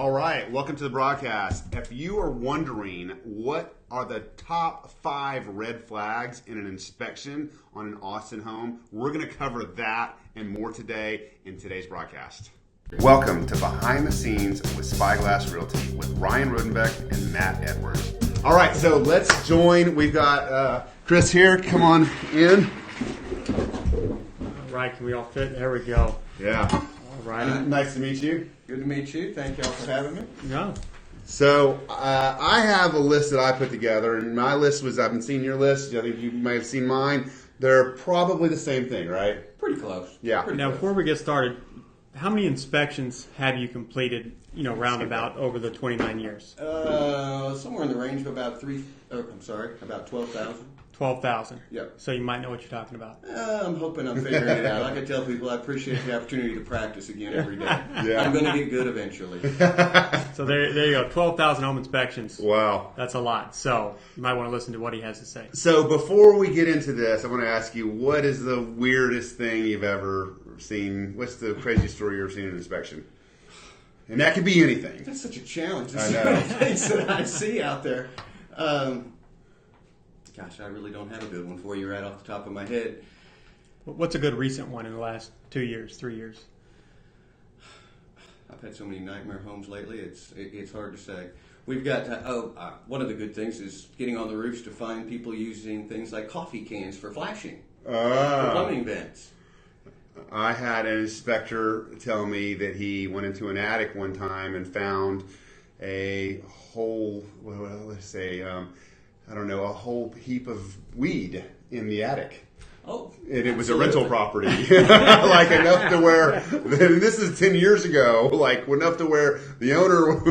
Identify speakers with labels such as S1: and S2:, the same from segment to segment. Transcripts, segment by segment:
S1: All right, welcome to the broadcast. If you are wondering what are the top 5 red flags in an inspection on an Austin home, we're going to cover that and more today in today's broadcast. Welcome to Behind the Scenes with Spyglass Realty with Ryan Rodenbeck and Matt Edwards. All right, so let's join. We've got Chris here. Come on in.
S2: All right, can we all fit? There we go.
S1: Yeah.
S2: All right.
S1: Nice to meet you.
S3: Good to meet you. Thank y'all for having me.
S2: Yeah.
S1: So I have a list that I put together, and my list was, I've been seeing your list. I think you might have seen mine. They're probably the same thing, right?
S3: Pretty close.
S1: Yeah.
S3: Pretty
S2: Now,
S3: close.
S2: before we get started, how many inspections have you completed, roundabout over the 29 years?
S3: Somewhere in the range of about 12,000.
S2: 12,000.
S3: Yep.
S2: So you might know what you're talking about.
S3: I'm hoping I'm figuring it out. Like I tell people, I appreciate the opportunity to practice again every day.
S1: Yeah.
S3: I'm going to get good eventually.
S2: So there you go. 12,000 home inspections.
S1: Wow.
S2: That's a lot. So you might want to listen to what he has to say.
S1: So before we get into this, I want to ask you, what is the weirdest thing you've ever seen? What's the craziest story you've ever seen in an inspection? And that could be anything.
S3: That's such a challenge.
S1: I know.
S3: So many things that I see out there. Gosh, I really don't have a good one for you right off the top of my head.
S2: What's a good recent one in the last 2 years, 3 years?
S3: I've had so many nightmare homes lately, it's hard to say. We've got, one of the good things is getting on the roofs to find people using things like coffee cans for flashing, for plumbing vents.
S1: I had an inspector tell me that he went into an attic one time and found a whole, a whole heap of weed in the attic.
S3: Oh,
S1: And it was a rental property, like enough to where, and this is 10 years ago, like enough to where the owner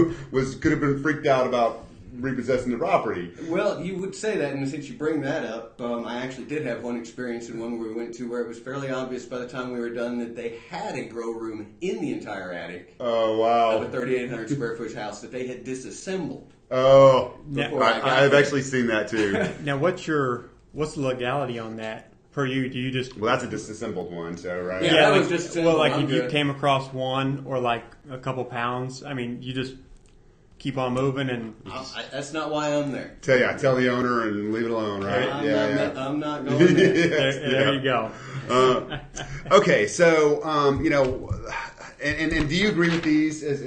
S1: could have been freaked out about repossessing the property.
S3: well, you would say that, and since you bring that up, I actually did have one experience in one where we went to where it was fairly obvious by the time we were done that they had a grow room in the entire attic
S1: Oh,
S3: of
S1: wow.
S3: a 3,800 square foot house that they had disassembled.
S1: Oh,
S3: Before I got
S1: I've
S3: there.
S1: actually seen that too.
S2: Now, what's the legality on that per you? Do you just...
S1: Well, that's a disassembled one, so, right?
S3: Yeah. that
S2: like,
S3: was just
S2: well, like
S3: I'm
S2: if you
S3: good.
S2: came across one or like a couple pounds, I mean, you just keep on moving and...
S3: That's not why I'm there.
S1: Tell the owner and leave it alone, right?
S3: I'm not going there.
S1: Yes,
S2: There you go.
S1: Okay, so and do you agree with these as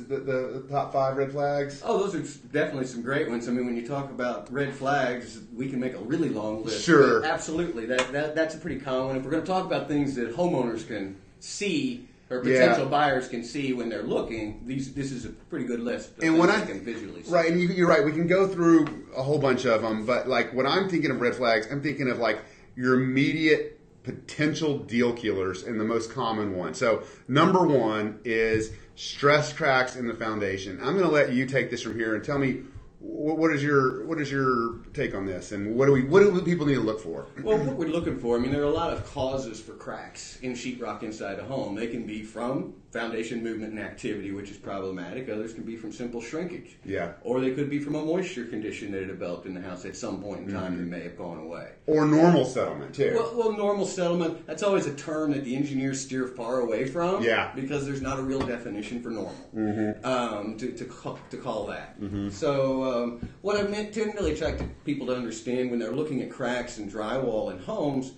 S1: the top 5 red flags?
S3: Oh, those are definitely some great ones. I mean, when you talk about red flags, we can make a really long list.
S1: Sure.
S3: But absolutely. That's a pretty common one. If we're going to talk about things that homeowners can see or potential buyers can see when they're looking, this is a pretty good list.
S1: And when I
S3: can visually see.
S1: Right, and you're right. We can go through a whole bunch of them, but like when I'm thinking of red flags, I'm thinking of like your immediate potential deal killers and the most common one. So number 1 is stress cracks in the foundation. I'm going to let you take this from here and tell me what is your take on this, and what do people need to look for?
S3: Well, what we're looking for, I mean, there are a lot of causes for cracks in sheetrock inside a home. They can be from foundation movement and activity, which is problematic. Others can be from simple shrinkage.
S1: Yeah.
S3: Or they could be from a moisture condition that had developed in the house at some point in time that may have gone away.
S1: Or normal settlement too.
S3: Well, normal settlement, that's always a term that the engineers steer far away from.
S1: Yeah.
S3: Because there's not a real definition for normal to call that. So what I tend to really try to people to understand when they're looking at cracks and drywall in homes,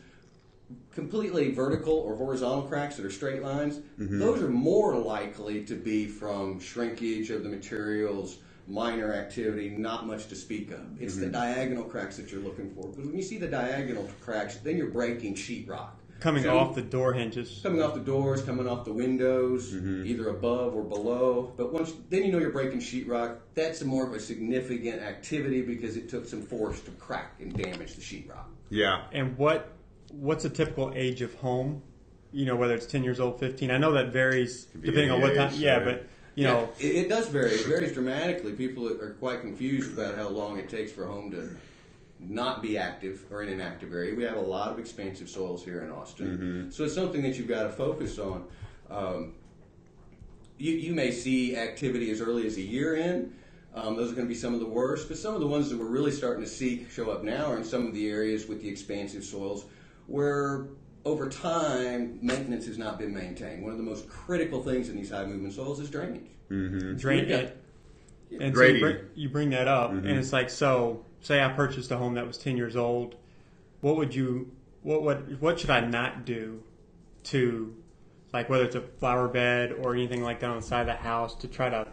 S3: completely vertical or horizontal cracks that are straight lines, those are more likely to be from shrinkage of the materials, minor activity, not much to speak of. It's the diagonal cracks that you're looking for. Because when you see the diagonal cracks, then you're breaking sheetrock.
S2: Coming off the door hinges.
S3: Coming off the doors, coming off the windows, either above or below. But then you know you're breaking sheetrock. That's more of a significant activity because it took some force to crack and damage the sheetrock.
S1: Yeah.
S2: And what's a typical age of home? Whether it's 10 years old, 15. I know that varies depending on what time.
S1: age,
S2: Yeah,
S1: right.
S2: but
S3: it does vary. It varies dramatically. People are quite confused about how long it takes for a home to not be active or in an active area. We have a lot of expansive soils here in Austin, so it's something that you've got to focus on. You may see activity as early as a year in. Those are going to be some of the worst, but some of the ones that we're really starting to see show up now are in some of the areas with the expansive soils where over time, maintenance has not been maintained. One of the most critical things in these high movement soils is drainage.
S2: Drainage. And so
S1: Grading.
S2: you bring that up, and it's like, so say I purchased a home that was 10 years old. What should I not do to, like, whether it's a flower bed or anything like that on the side of the house, to try to,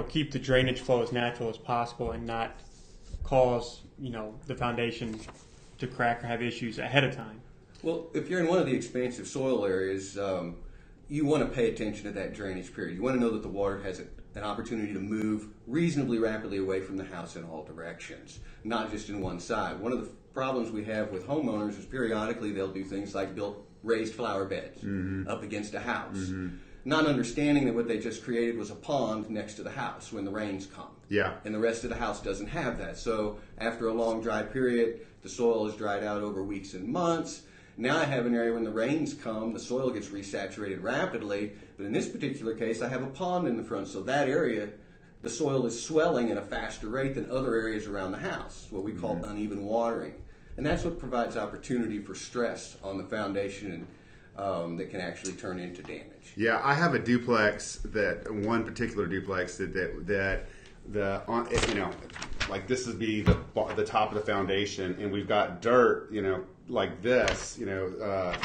S2: keep the drainage flow as natural as possible and not cause, the foundation to crack or have issues ahead of time?
S3: Well, if you're in one of the expansive soil areas, you want to pay attention to that drainage period. You want to know that the water has an opportunity to move reasonably rapidly away from the house in all directions, not just in one side. One of the problems we have with homeowners is periodically they'll do things like build raised flower beds up against a house, not understanding that what they just created was a pond next to the house when the rains come.
S1: Yeah.
S3: And the rest of the house doesn't have that. So after a long dry period, the soil is dried out over weeks and months. Now I have an area when the rains come, the soil gets resaturated rapidly, but in this particular case I have a pond in the front, so that area, the soil is swelling at a faster rate than other areas around the house, what we call uneven watering. And that's what provides opportunity for stress on the foundation that can actually turn into damage.
S1: Yeah, I have a duplex one particular duplex that like this would be the top of the foundation, and we've got dirt, like this,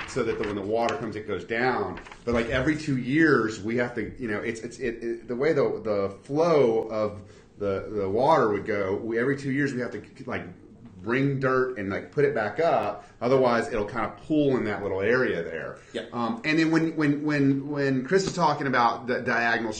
S1: so that when the water comes, it goes down. But like every 2 years, we have to, the way the flow of the water would go. Every 2 years, we have to like bring dirt and like put it back up. Otherwise, it'll kind of pool in that little area there.
S3: Yeah.
S1: And then when Chris is talking about the diagonal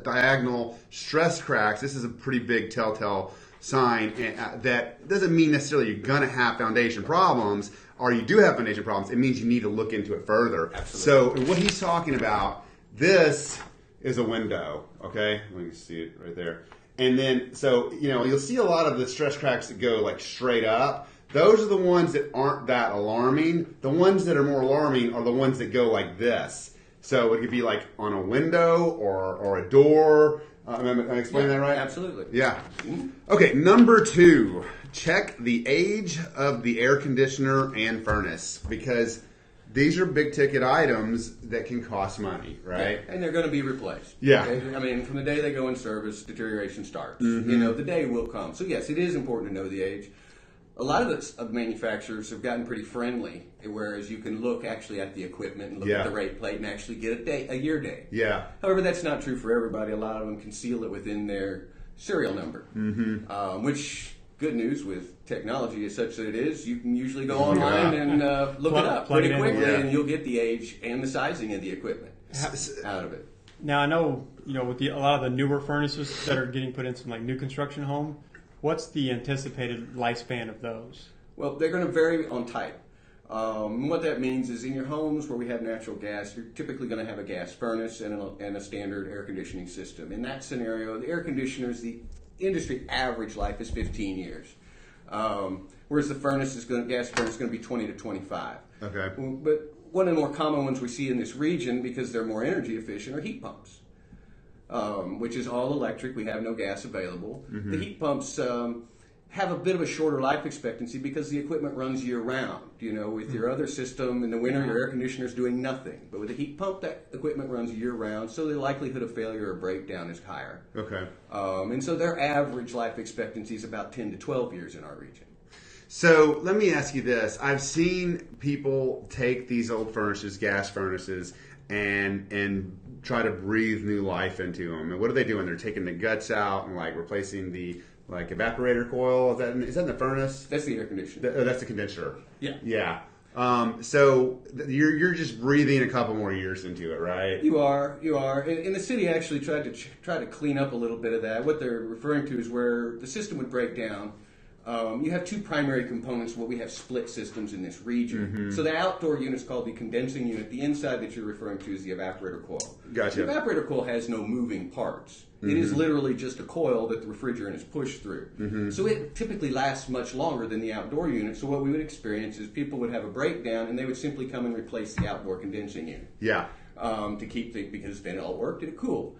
S1: diagonal stress cracks, this is a pretty big telltale sign. That doesn't mean necessarily you're going to have foundation problems, or you do have foundation problems. It means you need to look into it further.
S3: Absolutely.
S1: So what he's talking about, this is a window. Okay, let me see it right there. And then, so, you'll see a lot of the stress cracks that go like straight up. Those are the ones that aren't that alarming. The ones that are more alarming are the ones that go like this. So it could be like on a window or a door. Am I explaining that right?
S3: Absolutely.
S1: Yeah. Okay, number 2, check the age of the air conditioner and furnace, because these are big ticket items that can cost money, right?
S3: Yeah, and they're going to be replaced.
S1: Yeah.
S3: Okay? I mean, from the day they go in service, deterioration starts. The day will come. So yes, it is important to know the age. A lot of the manufacturers have gotten pretty friendly, whereas you can look actually at the equipment and look at the rate plate and actually get a year date.
S1: Yeah.
S3: However, that's not true for everybody. A lot of them conceal it within their serial number, which, good news with technology is such that it is, you can usually go online and look it up pretty quickly, and you'll get the age and the sizing of the equipment out of it.
S2: Now I know, with a lot of the newer furnaces that are getting put in some like new construction home, what's the anticipated lifespan of those?
S3: Well, they're going to vary on type. What that means is in your homes where we have natural gas, you're typically going to have a gas furnace and a standard air conditioning system. In that scenario, the air conditioners, the industry average life is 15 years. Whereas the gas furnace is going to be 20 to 25.
S1: Okay.
S3: But one of the more common ones we see in this region, because they're more energy efficient, are heat pumps, which is all electric. We have no gas available. The heat pumps have a bit of a shorter life expectancy because the equipment runs year round. With your other system in the winter, your air conditioner is doing nothing. But with a heat pump, that equipment runs year round, so the likelihood of failure or breakdown is higher.
S1: Okay.
S3: And so their average life expectancy is about 10 to 12 years in our region.
S1: So let me ask you this. I've seen people take these old furnaces, gas furnaces, and try to breathe new life into them. And what are they doing? They're taking the guts out and like replacing the evaporator coil. Is that in the furnace?
S3: That's the air conditioner.
S1: That's the condenser.
S3: Yeah.
S1: Yeah. So you're just breathing a couple more years into it, right?
S3: You are. And the city actually tried to clean up a little bit of that. What they're referring to is where the system would break down. You have two primary components where we have split systems in this region. So the outdoor unit is called the condensing unit. The inside that you're referring to is the evaporator coil.
S1: Gotcha.
S3: The evaporator coil has no moving parts. It is literally just a coil that the refrigerant is pushed through. So it typically lasts much longer than the outdoor unit. So what we would experience is people would have a breakdown and they would simply come and replace the outdoor condensing unit.
S1: Yeah.
S3: To keep because then it all worked and it cooled.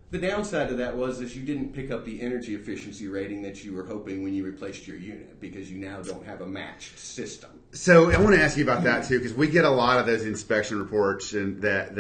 S3: The downside of that was you didn't pick up the energy efficiency rating that you were hoping when you replaced your unit, because you now don't have a matched system.
S1: So I want to ask you about that too, because we get a lot of those inspection reports, and that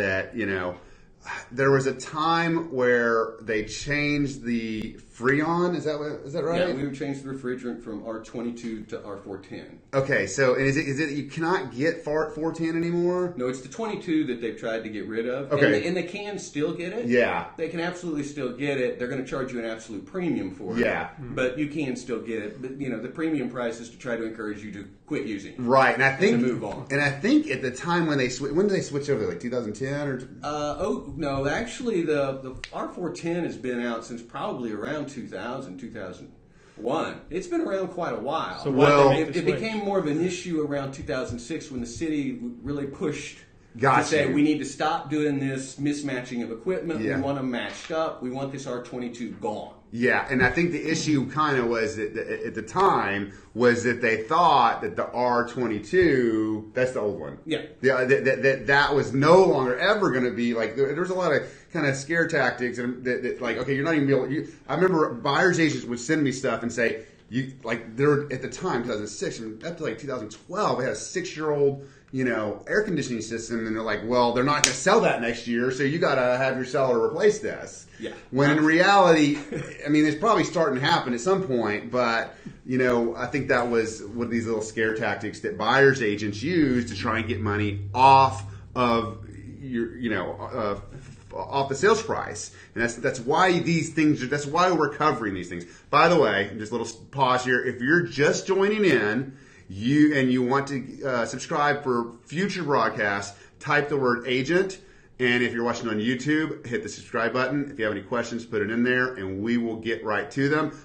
S1: there was a time where they changed the Freon. Is that right?
S3: Yeah, we would change the refrigerant from R22 to R410.
S1: Okay, so and is it you cannot get 410 anymore?
S3: No, it's the 22 that they've tried to get rid of.
S1: Okay.
S3: And they can still get it.
S1: Yeah.
S3: They can absolutely still get it. They're going to charge you an absolute premium for it.
S1: Yeah.
S3: But you can still get it. But, the premium price is to try to encourage you to quit using it.
S1: Right, and I think
S3: to move on.
S1: And I think at the time when did they switch over? Like 2010 or?
S3: No, actually the R410 has been out since probably around 2001. It's been around quite a while.
S2: So
S3: it became more of an issue around 2006 when the city really pushed to say we need to stop doing this mismatching of equipment.
S1: Yeah.
S3: We want them matched up. We want this R22 gone.
S1: Yeah, and I think the issue kind of was that at the time was that they thought that the R22, that's the old one.
S3: Yeah.
S1: That was no longer ever going to be like, there was a lot of kind of scare tactics and that like, okay, you're not even able to, I remember buyer's agents would send me stuff and say, they're at the time, 2006, and up to like 2012, they had a 6-year-old, air conditioning system, and they're like, well, they're not going to sell that next year, so you got to have your seller replace this.
S3: Yeah.
S1: When in reality, I mean, it's probably starting to happen at some point, but, I think that was one of these little scare tactics that buyer's agents use to try and get money off of your, off the sales price. And that's why that's why we're covering these things. By the way, just a little pause here. If you're just joining in, you want to subscribe for future broadcasts, type the word agent. And if you're watching on YouTube, hit the subscribe button. If you have any questions, put it in there, and we will get right to them.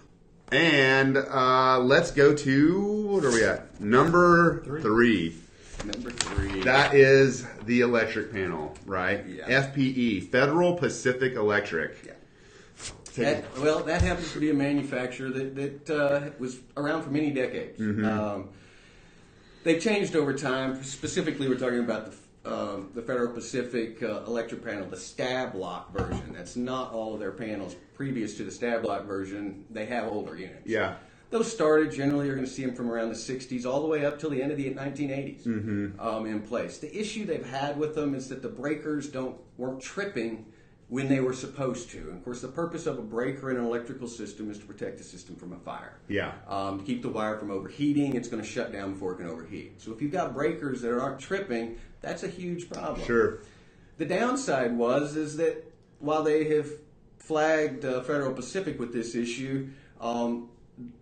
S1: And let's go to, what are we at? Number three.
S3: Number 3.
S1: That is the electric panel, right?
S3: Yeah.
S1: FPE, Federal Pacific Electric.
S3: Yeah. That happens to be a manufacturer that was around for many decades.
S1: Mm-hmm.
S3: They've changed over time. Specifically, we're talking about the Federal Pacific electric panel, the stab lock version. That's not all of their panels. Previous to the stab lock version, they have older units.
S1: Yeah.
S3: Those started, generally, you're going to see them from around the 60s all the way up till the end of the 1980s in place. The issue they've had with them is that the breakers weren't tripping when they were supposed to. And of course, the purpose of a breaker in an electrical system is to protect the system from a fire.
S1: Yeah.
S3: To keep the wire from overheating, it's going to shut down before it can overheat. So if you've got breakers that aren't tripping, that's a huge problem.
S1: Sure.
S3: The downside is that while they have flagged Federal Pacific with this issue,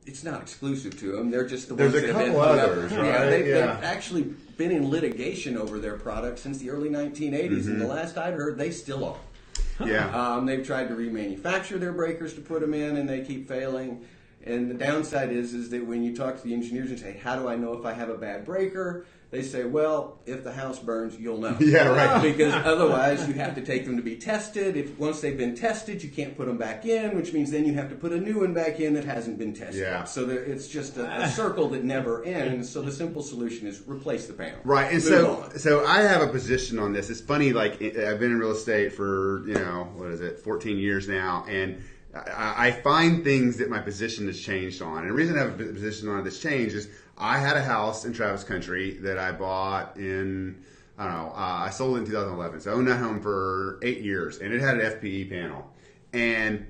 S3: it's not exclusive to them. They're just the ones that have been hung up.
S1: Others, right?
S3: Yeah, they've actually been in litigation over their product since the early 1980s, and the last I'd heard, they still are.
S1: Yeah.
S3: They've tried to remanufacture their breakers to put them in, and they keep failing. And the downside is that when you talk to the engineers and say, how do I know if I have a bad breaker? They say, well, if the house burns, you'll know.
S1: Yeah, right.
S3: Because otherwise you have to take them to be tested. Once they've been tested, you can't put them back in, which means then you have to put a new one back in that hasn't been tested.
S1: Yeah.
S3: So it's just a circle that never ends. So the simple solution is replace the panel.
S1: Right, and
S3: Move on.
S1: so I have a position on this. It's funny, like I've been in real estate for 14 years now, and I find things that my position has changed on. And the reason I have a position on this change is I had a house in Travis Country that I bought in, I sold it in 2011. So I owned that home for 8 years, and it had an FPE panel. And,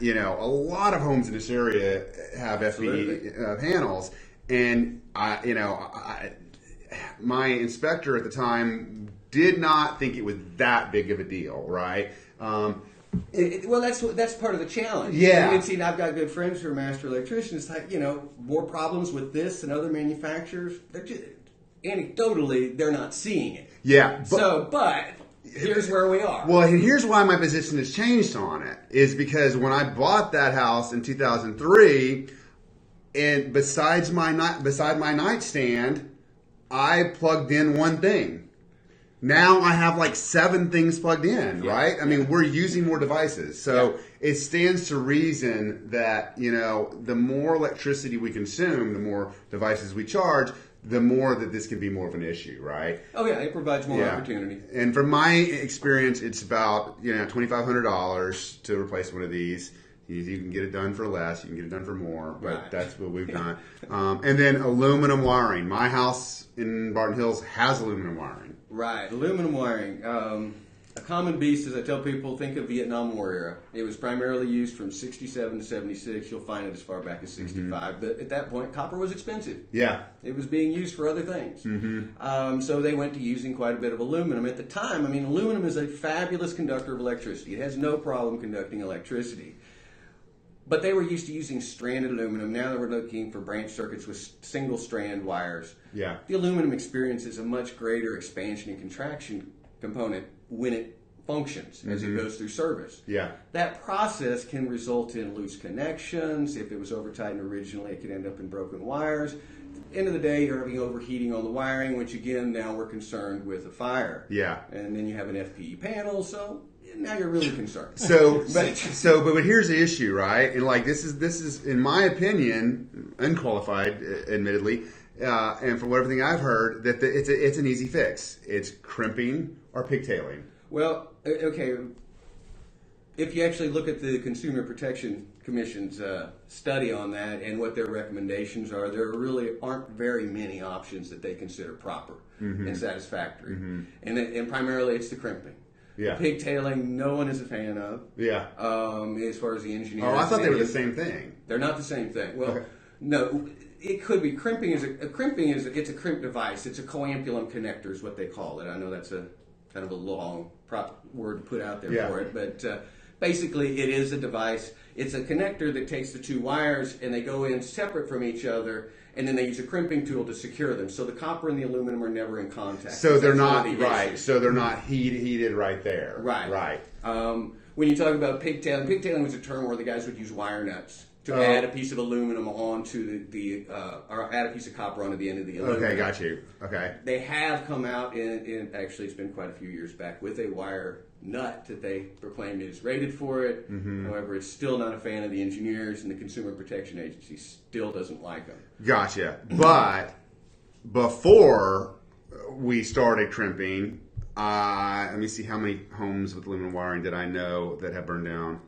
S1: a lot of homes in this area have FPE panels. And, my inspector at the time did not think it was that big of a deal, right?
S3: That's part of the challenge.
S1: Yeah.
S3: And see, I've got good friends who are master electricians. Like, more problems with this than other manufacturers. Anecdotally, they're not seeing it.
S1: Yeah.
S3: But here's where we are.
S1: Well, and here's why my position has changed on it is because when I bought that house in 2003, and beside my nightstand, I plugged in one thing. Now I have like 7 things plugged in, right? I mean, we're using more devices. So it stands to reason that, the more electricity we consume, the more devices we charge, the more that this can be more of an issue, right?
S3: Oh yeah, it provides more opportunity.
S1: And from my experience, it's about $2,500 to replace one of these. You can get it done for less. You can get it done for more, but that's what we've done. And then aluminum wiring. My house in Barton Hills has aluminum wiring.
S3: Right, aluminum wiring. A common beast, as I tell people, think of Vietnam War era. It was primarily used from 67 to 76. You'll find it as far back as 65. But at that point, copper was expensive.
S1: Yeah.
S3: It was being used for other things. So they went to using quite a bit of aluminum. At the time, I mean, aluminum is a fabulous conductor of electricity. It has no problem conducting electricity. But they were used to using stranded aluminum. Now that we're looking for branch circuits with single strand wires.
S1: Yeah.
S3: The aluminum experiences a much greater expansion and contraction component when it functions as it goes through service.
S1: Yeah.
S3: That process can result in loose connections. If it was over tightened originally, it could end up in broken wires. At the end of the day, you're having overheating on the wiring, which again, now we're concerned with a fire.
S1: Yeah.
S3: And then you have an FPE panel, so now you're really concerned.
S1: But here's the issue, right? And like this is in my opinion, unqualified, admittedly, and from everything I've heard, that it's an easy fix. It's crimping or pigtailing.
S3: Well, okay. If you actually look at the Consumer Protection Commission's study on that and what their recommendations are, there really aren't very many options that they consider proper and satisfactory. And primarily it's the crimping.
S1: Yeah.
S3: Pigtailing, no one is a fan of.
S1: Yeah.
S3: As far as the engineers.
S1: Oh, I thought they were the same thing.
S3: They're not the same thing. Well,
S1: okay.
S3: No, it could be. Crimping is a crimp device. It's a coampulum connector is what they call it. I know that's a kind of a long word to put out there for it, but basically it is a device. It's a connector that takes the two wires and they go in separate from each other, and then they use a crimping tool to secure them. So the copper and the aluminum are never in contact.
S1: So they're not right. So they're not heated right there.
S3: Right.
S1: Right.
S3: When you talk about pigtailing was a term where the guys would use wire nuts to add a piece of aluminum onto or add a piece of copper onto the end of the aluminum.
S1: Okay, got you. Okay.
S3: They have come out in actually it's been quite a few years back with a wire nut that they proclaimed is rated for it. However, it's still not a fan of the engineers, and the Consumer Protection Agency still doesn't like them.
S1: Gotcha. But before we started crimping, let me see how many homes with aluminum wiring did I know that have burned down.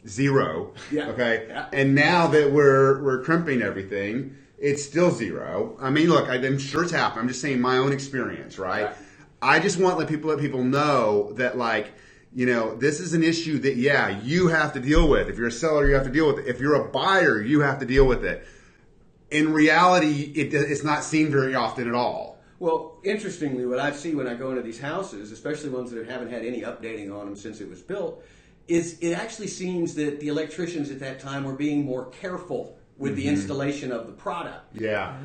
S1: 0.
S3: Yeah.
S1: Okay.
S3: Yeah.
S1: And now that we're crimping everything, it's still 0. I mean, look, I'm sure it's happened. I'm just saying my own experience, right? I just want to let people know that, like, this is an issue that, you have to deal with. If you're a seller, you have to deal with it. If you're a buyer, you have to deal with it. In reality, it's not seen very often at all.
S3: Well, interestingly, what I see when I go into these houses, especially ones that haven't had any updating on them since it was built, is it actually seems that the electricians at that time were being more careful with the installation of the product.
S1: Yeah.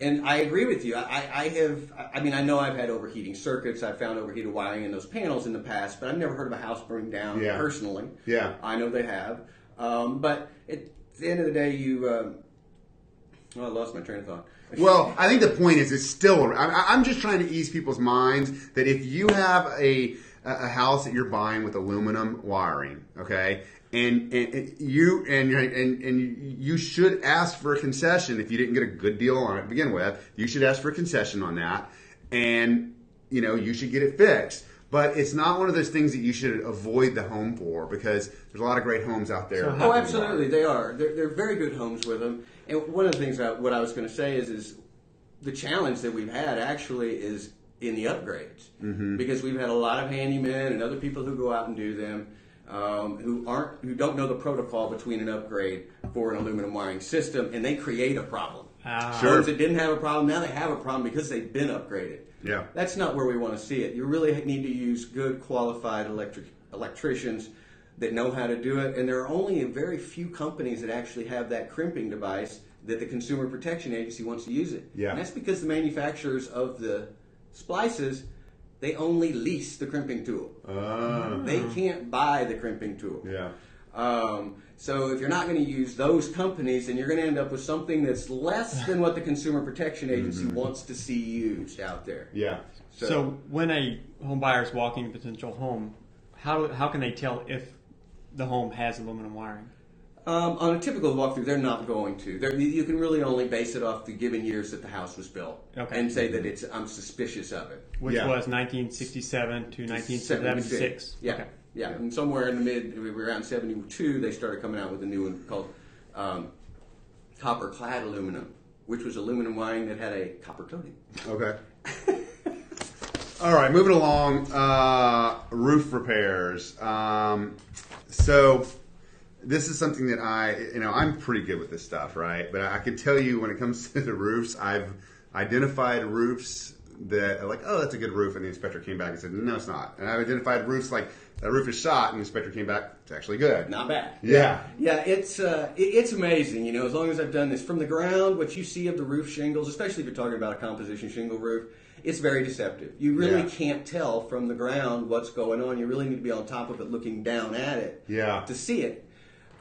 S3: And I agree with you. I know I've had overheating circuits. I've found overheated wiring in those panels in the past, but I've never heard of a house burning down personally.
S1: Yeah.
S3: I know they have. But at the end of the day, I lost my train of thought.
S1: Well, I think the point is it's still, I'm just trying to ease people's minds that if you have a house that you're buying with aluminum wiring, okay, and you should ask for a concession if you didn't get a good deal on it to begin with. You should ask for a concession on that, and you should get it fixed. But it's not one of those things that you should avoid the home for, because there's a lot of great homes out there.
S3: Oh, absolutely, they are. They're very good homes with them. And one of the things what I was going to say is the challenge that we've had actually is in the upgrades, because we've had a lot of handymen and other people who go out and do them who don't know the protocol between an upgrade for an aluminum wiring system, and they create a problem.
S1: Sure.
S3: Ones that didn't have a problem, now they have a problem because they've been upgraded.
S1: Yeah.
S3: That's not where we want to see it. You really need to use good, qualified electricians that know how to do it, and there are only a very few companies that actually have that crimping device that the Consumer Protection Agency wants to use it.
S1: Yeah.
S3: And that's because the manufacturers of the splices, they only lease the crimping tool. They can't buy the crimping tool.
S1: Yeah.
S3: So if you're not going to use those companies, then you're going to end up with something that's less than what the Consumer Protection Agency wants to see used out there.
S1: Yeah.
S2: So when a home buyer is walking a potential home, how can they tell if the home has aluminum wiring?
S3: On a typical walkthrough, they're not going to. You can really only base it off the given years that the house was built, and say that I'm suspicious of it.
S2: Which was 1967 to 1976.
S3: Yeah,
S2: okay.
S3: Yeah, and somewhere in the around 72, they started coming out with a new one called copper-clad aluminum, which was aluminum wine that had a copper coating.
S1: Okay. All right, moving along. Roof repairs. So this is something that I'm pretty good with this stuff, right? But I can tell you when it comes to the roofs, I've identified roofs that are like, oh, that's a good roof, and the inspector came back and said, no, it's not. And I've identified roofs like that roof is shot, and the inspector came back, it's actually good.
S3: Not bad.
S1: Yeah.
S3: Yeah, it's amazing, as long as I've done this. From the ground, what you see of the roof shingles, especially if you're talking about a composition shingle roof, it's very deceptive. You really can't tell from the ground what's going on. You really need to be on top of it, looking down at it to see it.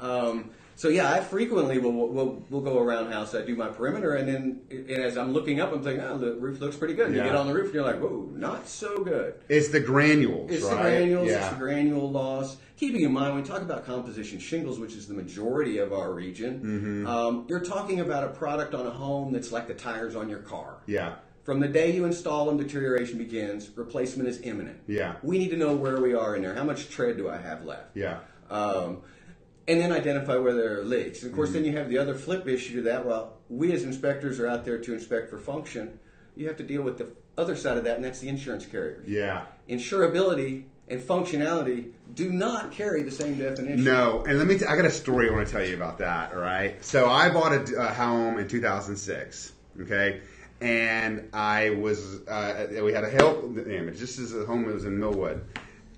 S3: I frequently will go around house. I do my perimeter, and then as I'm looking up, I'm thinking, oh, the roof looks pretty good. And you get on the roof, and you're like, whoa, not so good.
S1: It's the granules,
S3: It's
S1: right?
S3: the granules.
S1: Yeah.
S3: It's the granule loss. Keeping in mind, when we talk about composition shingles, which is the majority of our region, you're talking about a product on a home that's like the tires on your car.
S1: Yeah.
S3: From the day you install them, deterioration begins. Replacement is imminent.
S1: Yeah.
S3: We need to know where we are in there. How much tread do I have left?
S1: Yeah.
S3: And then identify where there are leaks. And of course, then you have the other flip issue to that. Well, we as inspectors are out there to inspect for function. You have to deal with the other side of that, and that's the insurance carriers.
S1: Yeah.
S3: Insurability and functionality do not carry the same definition.
S1: No, and I got a story I want to tell you about that, all right? So I bought a home in 2006, okay? And I was, we had a hail damage. This is a home that was in Millwood.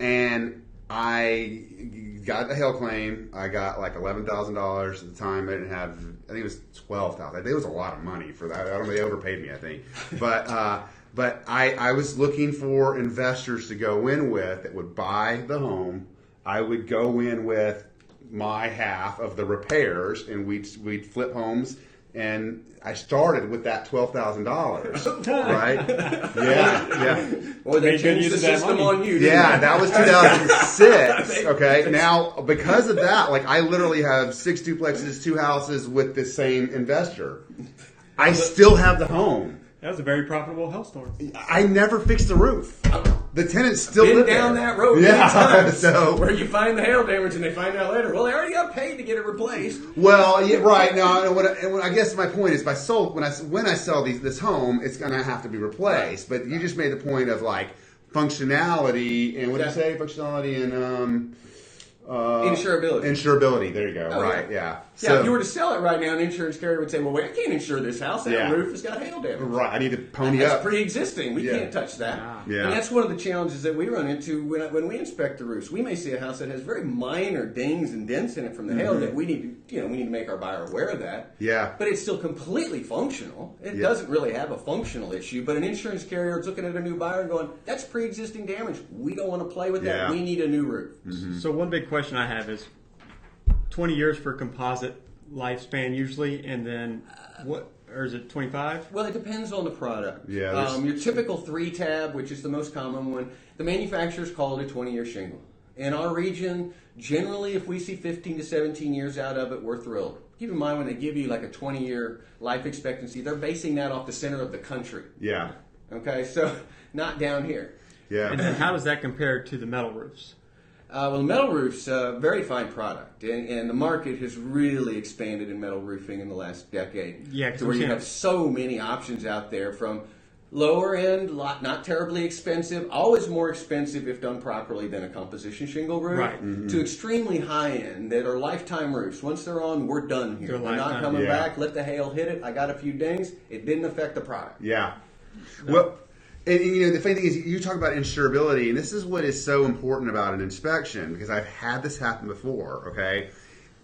S1: And I got a hail claim. I got like $11,000 at the time. I didn't have, I think it was $12,000. I think it was a lot of money for that. I don't know, they overpaid me, I think. But I was looking for investors to go in with that would buy the home. I would go in with my half of the repairs, and we'd flip homes. And I started with that $12,000, right? Yeah.
S3: Or they changed the system on you.
S1: Yeah, that was 2006. Okay, now because of that, like I literally have 6 duplexes, 2 houses with the same investor. I still have the home.
S2: That was a very profitable hailstorm.
S1: I never fixed the roof. The tenants still live
S3: down
S1: there.
S3: that road
S1: Yeah,
S3: many times,
S1: so
S3: where you find the hail damage and they find out later, well, they already got paid to get it replaced.
S1: Well, yeah, right. No, I guess my point is, when I sell this home, it's going to have to be replaced. But you just made the point of like functionality and what did you say? Functionality and
S3: insurability.
S1: Insurability. There you go.
S3: Oh,
S1: right.
S3: Yeah.
S1: So,
S3: if you were to sell it right now, an insurance carrier would say, well, wait, I can't insure this house. That roof has got hail damage.
S1: Right. I need to pony
S3: That's
S1: up.
S3: pre-existing. We can't touch that.
S1: Yeah.
S3: And that's one of the challenges that we run into when we inspect the roofs. We may see a house that has very minor dings and dents in it from the hail that we need to make our buyer aware of that.
S1: Yeah.
S3: But it's still completely functional. It doesn't really have a functional issue. But an insurance carrier is looking at a new buyer and going, that's pre-existing damage. We don't want to play with that.
S1: Yeah.
S3: We need a new roof.
S2: Mm-hmm. So one big question I have is 20 years for composite lifespan usually, and then or is it 25?
S3: Well, it depends on the product.
S1: Yeah,
S3: your typical 3-tab, which is the most common one, the manufacturers call it a 20-year shingle. In our region, generally, if we see 15 to 17 years out of it, we're thrilled. Keep in mind when they give you like a 20-year life expectancy, they're basing that off the center of the country.
S1: Yeah.
S3: Okay, so not down here.
S1: Yeah.
S2: And then how does that compare to the metal roofs?
S3: Well, the metal roof's a very fine product, and the market has really expanded in metal roofing in the last decade.
S2: Yeah,
S3: to where you have so many options out there, from lower end, not terribly expensive, always more expensive if done properly than a composition shingle roof,
S2: right.
S3: To extremely high end that are lifetime roofs. Once they're on, we're done here. They're not coming back. Let the hail hit it. I got a few dings. It didn't affect the product.
S1: Yeah. Well. And the funny thing is, you talk about insurability, and this is what is so important about an inspection, because I've had this happen before, okay?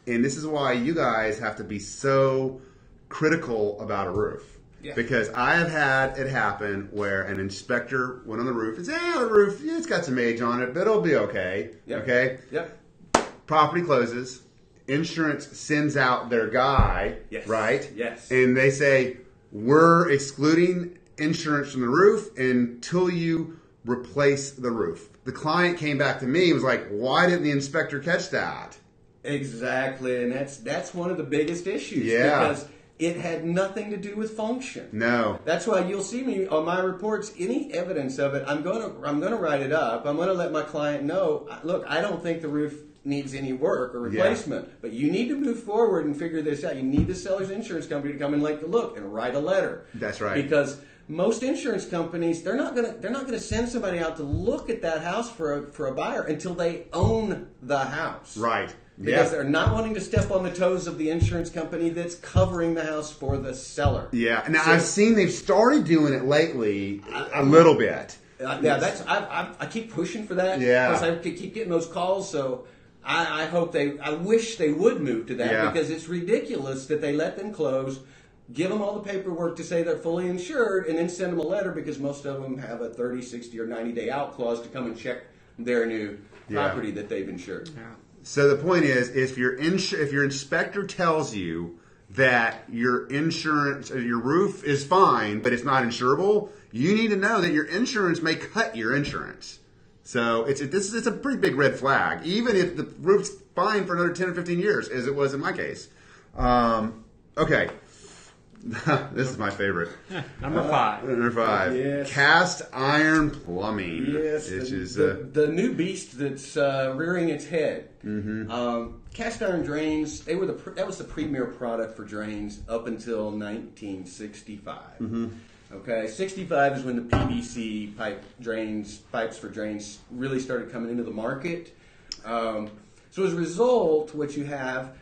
S1: And this is why you guys have to be so critical about a roof.
S3: Yeah.
S1: Because I have had it happen where an inspector went on the roof and said, the roof, it's got some age on it, but it'll be okay.
S3: Yep.
S1: Okay?
S3: Yep.
S1: Property closes. Insurance sends out their guy,
S3: yes.
S1: Right?
S3: Yes.
S1: And they say, we're excluding insurance from the roof until you replace the roof. The client came back to me and was like, why didn't the inspector catch that?
S3: Exactly, and that's one of the biggest issues.
S1: Yeah.
S3: Because it had nothing to do with function.
S1: No.
S3: That's why you'll see me on my reports. Any evidence of it, I'm gonna write it up. I'm gonna let my client know. Look, I don't think the roof needs any work or replacement, but you need to move forward and figure this out. You need the seller's insurance company to come and take a look and write a letter.
S1: That's right.
S3: Because most insurance companies, they're not gonna send somebody out to look at that house for a buyer until they own the house.
S1: Right.
S3: Because they're not wanting to step on the toes of the insurance company that's covering the house for the seller.
S1: Yeah. Now, I've seen they've started doing it lately a little bit.
S3: Yeah, I keep pushing for that.
S1: Yeah.
S3: Because I keep getting those calls, so I wish they would move to that because it's ridiculous that they let them close, give them all the paperwork to say they're fully insured, and then send them a letter because most of them have a 30, 60, or 90-day out clause to come and check their new property that they've insured.
S2: Yeah.
S1: So the point is, if your inspector tells you that your insurance, your roof is fine, but it's not insurable, you need to know that your insurance may cut your insurance. So it's a pretty big red flag, even if the roof's fine for another 10 or 15 years, as it was in my case. Okay. This is my favorite.
S2: Number 5.
S1: Number 5.
S3: Yes.
S1: Cast iron plumbing.
S3: Yes,
S1: Which is
S3: the new beast that's rearing its head.
S1: Mm-hmm.
S3: Cast iron drains. That was the premier product for drains up until 1965.
S1: Mm-hmm.
S3: Okay, 65 is when the PVC pipes for drains really started coming into the market. So as a result, what you have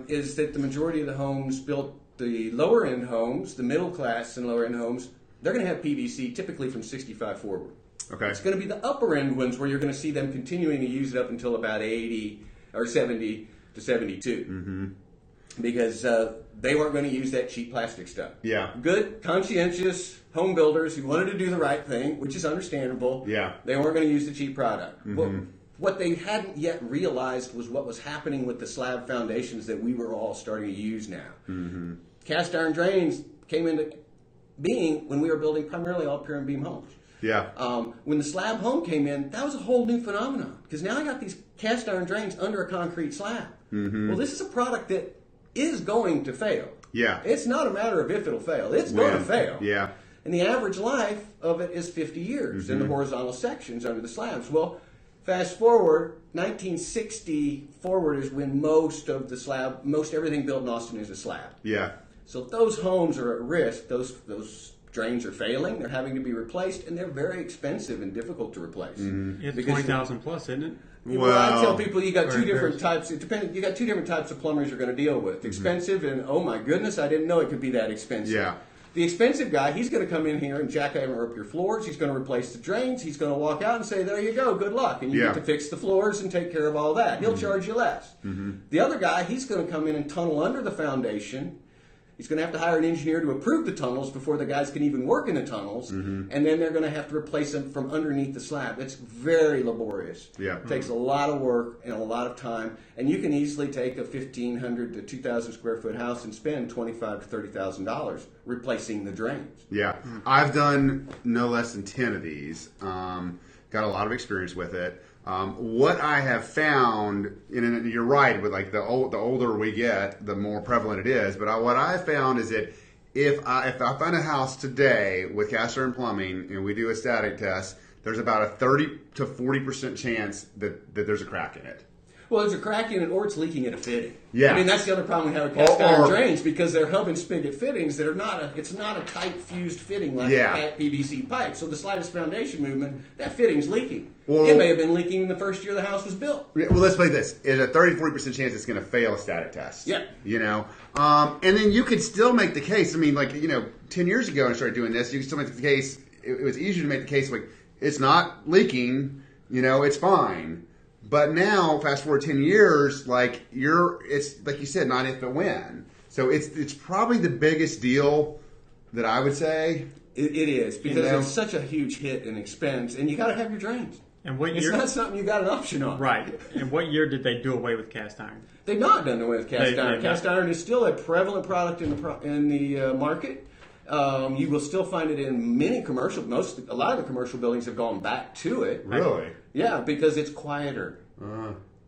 S3: is that the majority of the homes built, the lower end homes, the middle class and lower end homes, they're going to have PVC typically from 65 forward.
S1: Okay.
S3: It's going to be the upper end ones where you're going to see them continuing to use it up until about 80 or 70 to 72.
S1: Mm-hmm.
S3: Because they weren't going to use that cheap plastic stuff.
S1: Yeah.
S3: Good, conscientious home builders who wanted to do the right thing, which is understandable.
S1: Yeah.
S3: They weren't going to use the cheap product.
S1: Mm-hmm.
S3: What they hadn't yet realized was what was happening with the slab foundations that we were all starting to use now.
S1: Mm-hmm.
S3: Cast iron drains came into being when we were building primarily all pier and beam homes.
S1: Yeah.
S3: When the slab home came in, that was a whole new phenomenon because now I got these cast iron drains under a concrete slab.
S1: Mm-hmm.
S3: Well, this is a product that is going to fail.
S1: Yeah.
S3: It's not a matter of if it'll fail. It's going to fail.
S1: Yeah.
S3: And the average life of it is 50 years in the
S1: Mm-hmm.
S3: horizontal sections under the slabs. Well, fast forward, 1960 forward is when most everything built in Austin is a slab.
S1: Yeah.
S3: So those homes are at risk. Those drains are failing. They're having to be replaced, and they're very expensive and difficult to replace.
S1: Mm-hmm.
S2: It's 20,000 plus, isn't it?
S3: Well, I tell people you got
S2: Or
S3: two different
S2: there's-
S3: types. It depends. You got two different types of plumbers you're going to deal with. Expensive and oh my goodness, I didn't know it could be that expensive.
S1: Yeah.
S3: The expensive guy, he's going to come in here and jackhammer up your floors. He's going to replace the drains. He's going to walk out and say, "There you go, good luck," and you
S1: Yeah.
S3: get to fix the floors and take care of all that. He'll charge you less. The other guy, he's going to come in and tunnel under the foundation. He's going to have to hire an engineer to approve the tunnels before the guys can even work in the tunnels, and then they're going to have to replace them from underneath the slab. It's very laborious.
S1: Yeah.
S3: It takes a lot of work and a lot of time, and you can easily take a 1,500 to 2,000 square foot house and spend $25,000 to $30,000 replacing the drains.
S1: Yeah. I've done no less than 10 of these. Got a lot of experience with it. What I have found, and you're right, with like the older we get, the more prevalent it is. But what I found is that if I find a house today with cast iron plumbing and we do a static test, there's about a 30 to 40% chance that there's a crack in it.
S3: Well, there's a crack in it, or it's leaking at a fitting.
S1: Yeah.
S3: I mean, that's the other problem we have with cast iron
S1: Or-
S3: drains because they're hub and spigot fittings that are it's not a tight fused fitting like
S1: Yeah.
S3: a PVC pipe. So the slightest foundation movement, that fitting's leaking.
S1: Well-
S3: It may have been leaking the first year the house was built.
S1: Well, let's play this. There's a 30 to 40% chance it's going to fail a static test.
S3: Yeah.
S1: You know? And then you could still make the case. I mean, 10 years ago when I started doing this, you could still make the case. It was easier to make the case like, it's not leaking, it's fine. But now, fast forward 10 years, it's like you said, not if but when. So it's probably the biggest deal that I would say.
S3: It is because
S1: You know?
S3: it's such a huge hit and expense, and you got to have your drains.
S2: And what
S3: It's
S2: year?
S3: not something you got an option on.
S2: Right. And what year did they do away with cast iron?
S3: They've not done away with cast
S2: They-
S3: iron.
S2: they've
S3: Cast
S2: not.
S3: iron is still a prevalent product in the market. You will still find it in many a lot of the commercial buildings have gone back to it.
S1: Really?
S3: Yeah, because it's quieter.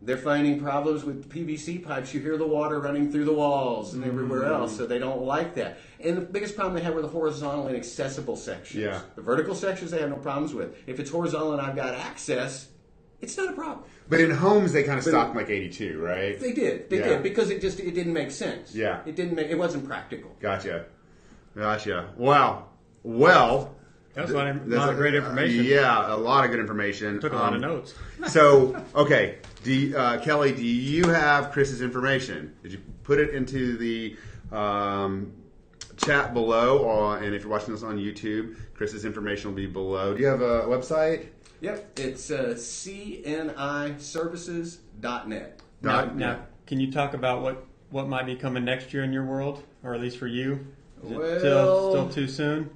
S3: They're finding problems with PVC pipes. You hear the water running through the walls and everywhere else, so they don't like that. And the biggest problem they have are the horizontal and accessible sections.
S1: Yeah.
S3: The vertical sections they have no problems with. If it's horizontal and I've got access, it's not a problem.
S1: But in homes, they kind of stopped like 82, right?
S3: They did. They did because it didn't make sense.
S1: Yeah.
S3: It wasn't practical.
S1: Gotcha. Wow. Well.
S2: That was a lot of great information.
S1: Yeah, a lot of good information.
S2: Took a lot of notes.
S1: So, okay, Kelly, do you have Chris's information? Did you put it into the chat below? And if you're watching this on YouTube, Chris's information will be below. Do you have a website?
S3: Yep, it's cniservices.net.
S2: Now, can you talk about what might be coming next year in your world, or at least for you? Is it still too soon?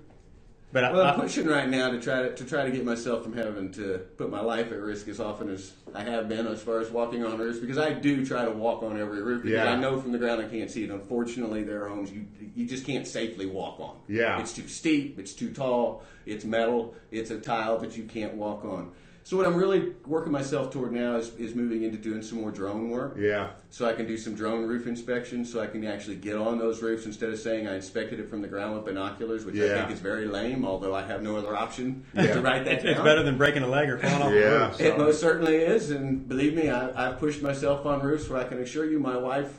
S2: But
S3: I'm pushing right now to try to get myself from having to put my life at risk as often as I have been as far as walking on roofs, because I do try to walk on every roof because I know from the ground I can't see it. Unfortunately, there are homes you just can't safely walk on.
S1: Yeah.
S3: It's too steep, it's too tall, it's metal, it's a tile that you can't walk on. So what I'm really working myself toward now is moving into doing some more drone work.
S1: Yeah.
S3: So I can do some drone roof inspections, so I can actually get on those roofs instead of saying I inspected it from the ground with binoculars, which I think is very lame, although I have no other option to write that down.
S2: It's better than breaking a leg or falling off a roof.
S3: It most certainly is, and believe me, I've pushed myself on roofs where I can assure you my wife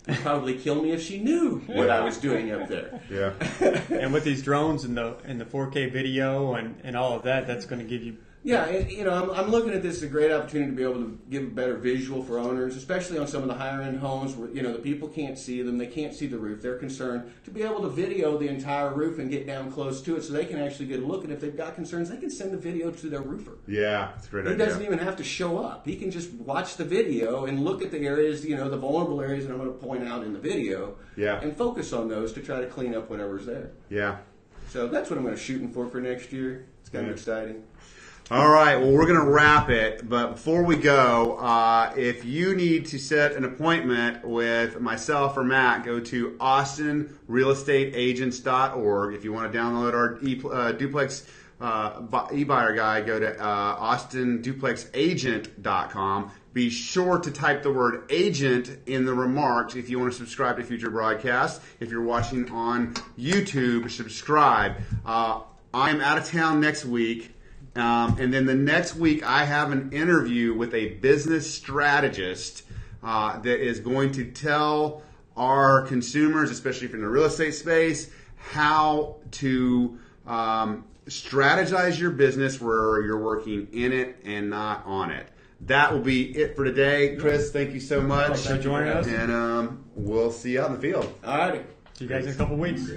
S3: would probably kill me if she knew what I was doing up there.
S1: Yeah.
S2: And with these drones and the 4K video and all of that, that's going to give you...
S3: Yeah, I'm looking at this as a great opportunity to be able to give a better visual for owners, especially on some of the higher end homes where the people can't see them, they can't see the roof, they're concerned, to be able to video the entire roof and get down close to it so they can actually get a look. And if they've got concerns, they can send the video to their roofer.
S1: Yeah, it's a great idea.
S3: He doesn't even have to show up. He can just watch the video and look at the areas, the vulnerable areas that I'm going to point out in the video, and focus on those to try to clean up whatever's there.
S1: Yeah.
S3: So that's what I'm going to shoot for next year. It's kind of exciting.
S1: All right, well, we're going to wrap it, but before we go, if you need to set an appointment with myself or Matt, go to austinrealestateagents.org. If you want to download our duplex e-buyer guide, go to austinduplexagent.com. Be sure to type the word agent in the remarks if you want to subscribe to future broadcasts. If you're watching on YouTube, subscribe. I'm out of town next week. And then the next week, I have an interview with a business strategist that is going to tell our consumers, especially if you're in the real estate space, how to strategize your business where you're working in it and not on it. That will be it for today. Chris, thank you so much.
S2: Thanks for joining us.
S1: And we'll see you out in the field.
S3: All righty.
S2: See you guys in a couple weeks.